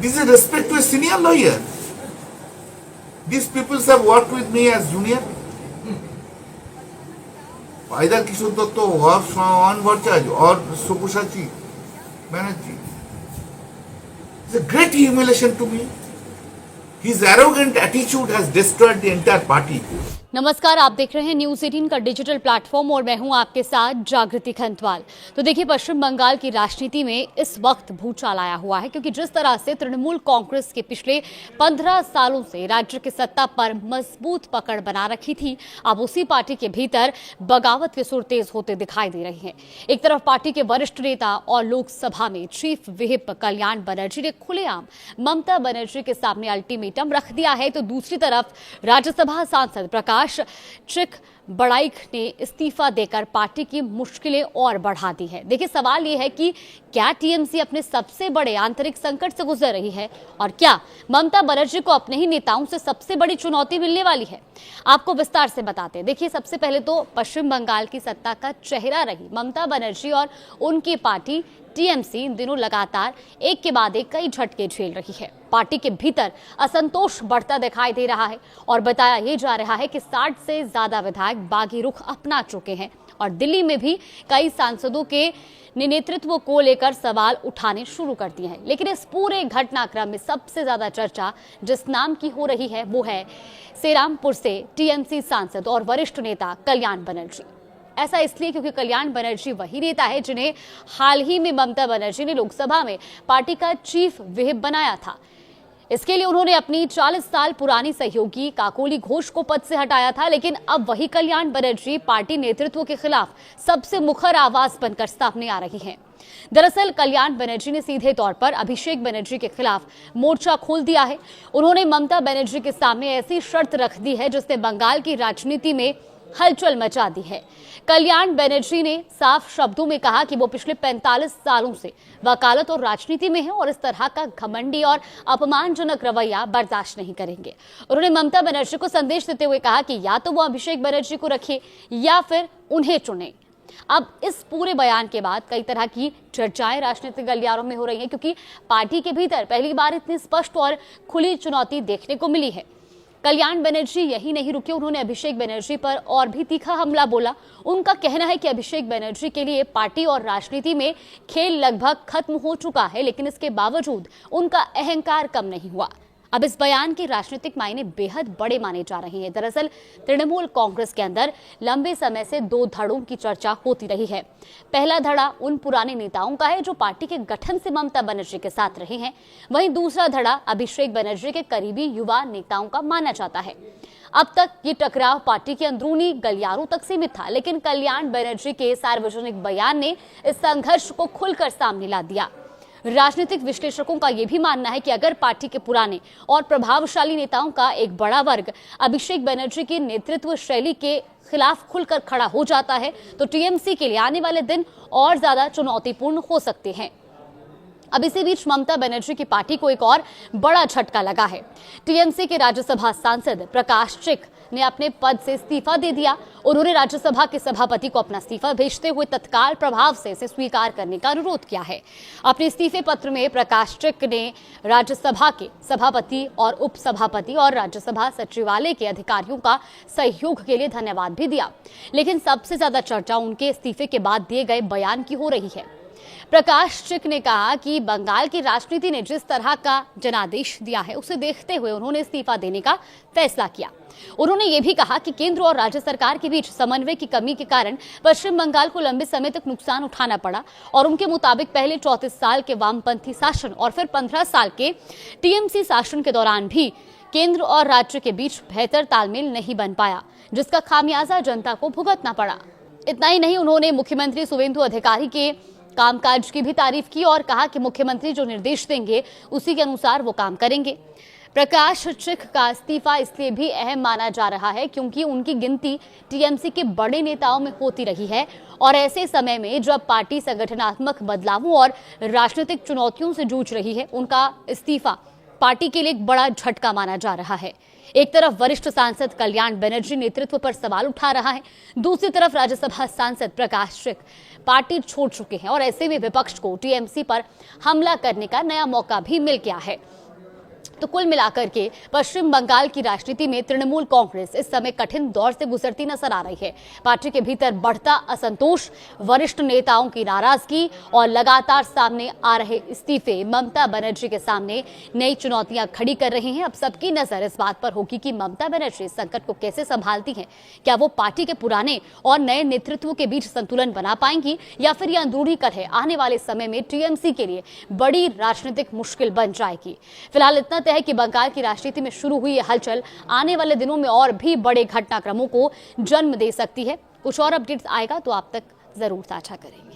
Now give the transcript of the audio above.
This is respect to a senior lawyer. These people have worked with me as junior. Either Kishore Datta or Swan Bhattacharya or Sabyasachi Banerjee. It's a great humiliation to me. His arrogant attitude has destroyed the entire party. नमस्कार, आप देख रहे हैं news 18 का digital platform और मैं हूं आपके साथ जागृति खंतवाल। तो देखिए, पश्चिम बंगाल की राजनीति में इस वक्त भूचाल आया हुआ है, क्योंकि जिस तरह से तृणमूल कांग्रेस के पिछले 15 सालों से राज्य की सत्ता पर मजबूत पकड़ बना रखी थी, अब उसी पार्टी के भीतर बगावत के सुर तेज होते दिखाई दे रहे हैं। एक तरफ पार्टी के वरिष्ठ नेता और लोकसभा में चीफ व्हिप कल्याण बनर्जी ने खुलेआम ममता बनर्जी के सामने अल्टीमेटम रख दिया है, तो दूसरी तरफ राज्यसभा सांसद प्रकाश चिक बड़ाइक ने इस्तीफा देकर पार्टी की मुश्किलें और बढ़ा दी है। देखिए, सवाल यह है कि क्या टीएमसी अपने सबसे बड़े आंतरिक संकट से गुजर रही है और क्या ममता बनर्जी को अपने ही नेताओं से सबसे बड़ी चुनौती मिलने वाली है। आपको विस्तार से बताते हैं। देखिए, सबसे पहले तो पश्चिम बंगाल की सत्ता का चेहरा रही ममता बनर्जी और उनकी पार्टी टीएमसी इन दिनों लगातार एक के बाद एक कई झटके झेल रही है। पार्टी के भीतर असंतोष बढ़ता दिखाई दे रहा है और बताया यह जा रहा है कि 60 से ज्यादा विधायक बागी रुख अपना चुके हैं और दिल्ली में भी कई सांसदों के नेतृत्व को लेकर सवाल उठाने शुरू कर दिए हैं। लेकिन इस पूरे घटनाक्रम में सबसे ज्यादा चर्चा जिस नाम की हो रही है वो है सेरामपुर से टीएमसी सांसद और वरिष्ठ नेता कल्याण बनर्जी। ऐसा इसलिए क्योंकि कल्याण बनर्जी वही नेता है जिन्हें हाल ही में ममता बनर्जी ने लोकसभा में पार्टी का चीफ व्हिप बनाया था। इसके लिए उन्होंने अपनी 40 साल पुरानी सहयोगी काकोली घोष को पद से हटाया था, लेकिन अब वही कल्याण बनर्जी पार्टी नेतृत्व के खिलाफ सबसे मुखर आवाज बनकर सामने आ रही हैं। दरअसल कल्याण बनर्जी ने सीधे तौर पर अभिषेक बनर्जी के खिलाफ मोर्चा खोल दिया है। उन्होंने ममता बनर्जी के सामने ऐसी शर्त रख दी है जिसने बंगाल की राजनीति में हलचल मचा दी है। कल्याण बनर्जी ने साफ शब्दों में कहा कि वो पिछले 45 सालों से वकालत और राजनीति में है और इस तरह का घमंडी और अपमानजनक रवैया बर्दाश्त नहीं करेंगे। उन्होंने ममता बनर्जी को संदेश देते हुए कहा कि या तो वो अभिषेक बनर्जी को रखे या फिर उन्हें चुने। अब इस पूरे बयान के बाद कई तरह की चर्चाएं राजनीतिक गलियारों में हो रही हैं, क्योंकि पार्टी के भीतर पहली बार इतनी स्पष्ट और खुली चुनौती देखने को मिली है। कल्याण बनर्जी यही नहीं रुके, उन्होंने अभिषेक बनर्जी पर और भी तीखा हमला बोला। उनका कहना है कि अभिषेक बनर्जी के लिए पार्टी और राजनीति में खेल लगभग खत्म हो चुका है, लेकिन इसके बावजूद उनका अहंकार कम नहीं हुआ। अब इस बयान के राजनीतिक मायने बेहद बड़े माने जा रहे हैं। दरअसल तृणमूल कांग्रेस के अंदर लंबे समय से दो धड़ों की चर्चा होती रही है। पहला धड़ा उन पुराने नेताओं का है जो पार्टी के गठन से ममता बनर्जी के साथ रहे हैं, वहीं दूसरा धड़ा अभिषेक बनर्जी के करीबी युवा नेताओं का माना जाता है। अब तक ये टकराव पार्टी के अंदरूनी गलियारों तक सीमित था, लेकिन कल्याण बनर्जी के सार्वजनिक बयान ने इस संघर्ष को खुलकर सामने ला दिया। राजनीतिक विश्लेषकों का यह भी मानना है कि अगर पार्टी के पुराने और प्रभावशाली नेताओं का एक बड़ा वर्ग अभिषेक बनर्जी की नेतृत्व शैली के खिलाफ खुलकर खड़ा हो जाता है तो टीएमसी के लिए आने वाले दिन और ज्यादा चुनौतीपूर्ण हो सकते हैं। अब इसी बीच ममता बनर्जी की पार्टी को एक और बड़ा झटका लगा है। टीएमसी के राज्यसभा सांसद प्रकाश चिक ने अपने पद से इस्तीफा दे दिया। उन्होंने राज्यसभा के सभापति को अपना इस्तीफा भेजते हुए तत्काल प्रभाव से इसे स्वीकार करने का अनुरोध किया है। अपने इस्तीफे पत्र में प्रकाश चिक ने राज्यसभा के सभापति और उपसभापति और राज्यसभा सचिवालय के अधिकारियों का सहयोग के लिए धन्यवाद भी दिया। लेकिन सबसे ज्यादा चर्चा उनके इस्तीफे के बाद दिए गए बयान की हो रही है। प्रकाश चिक ने कहा कि बंगाल की राजनीति ने जिस तरह का जनादेश दिया है उसे देखते हुए उन्होंने इस्तीफा देने का फैसला किया। उन्होंने ये भी कहा कि केंद्र और राज्य सरकार के बीच समन्वय की कमी के कारण पश्चिम बंगाल को लंबे समय तक नुकसान उठाना पड़ा और उनके मुताबिक पहले 34 साल के वामपंथी शासन और फिर 15 साल के टीएमसी शासन के दौरान भी केंद्र और राज्य के बीच बेहतर तालमेल नहीं बन पाया, जिसका खामियाजा जनता को भुगतना पड़ा। इतना ही नहीं, उन्होंने मुख्यमंत्री शुवेंदु अधिकारी के कामकाज की भी तारीफ की और कहा कि मुख्यमंत्री जो निर्देश देंगे उसी के अनुसार वो काम करेंगे। प्रकाश चिक का इस्तीफा इसलिए भी अहम माना जा रहा है क्योंकि उनकी गिनती टीएमसी के बड़े नेताओं में होती रही है और ऐसे समय में जब पार्टी संगठनात्मक बदलावों और राजनीतिक चुनौतियों से जूझ रही है, उनका इस्तीफा पार्टी के लिए एक बड़ा झटका माना जा रहा है। एक तरफ वरिष्ठ सांसद कल्याण बनर्जी नेतृत्व पर सवाल उठा रहा है, दूसरी तरफ राज्यसभा सांसद प्रकाश सिंह पार्टी छोड़ चुके हैं और ऐसे में विपक्ष को टीएमसी पर हमला करने का नया मौका भी मिल गया है। तो कुल मिलाकर के पश्चिम बंगाल की राजनीति में तृणमूल कांग्रेस इस समय कठिन दौर से गुजरती नजर आ रही है। पार्टी के भीतर बढ़ता असंतोष, वरिष्ठ नेताओं की नाराजगी और लगातार सामने आ रहे इस्तीफे ममता बनर्जी के सामने नई चुनौतियां खड़ी कर रही हैं। अब सबकी नजर इस बात पर होगी कि ममता बनर्जी संकट को कैसे संभालती हैं। क्या वो पार्टी के पुराने और नए नेतृत्व के बीच संतुलन बना पाएंगी या फिर यह अंदरूनी कलह आने वाले समय में टीएमसी के लिए बड़ी राजनीतिक मुश्किल बन जाएगी। फिलहाल इतना तय है कि बंगाल की राजनीति में शुरू हुई यह हलचल आने वाले दिनों में और भी बड़े घटनाक्रमों को जन्म दे सकती है। कुछ और अपडेट्स आएगा तो आप तक जरूर साझा करेंगे।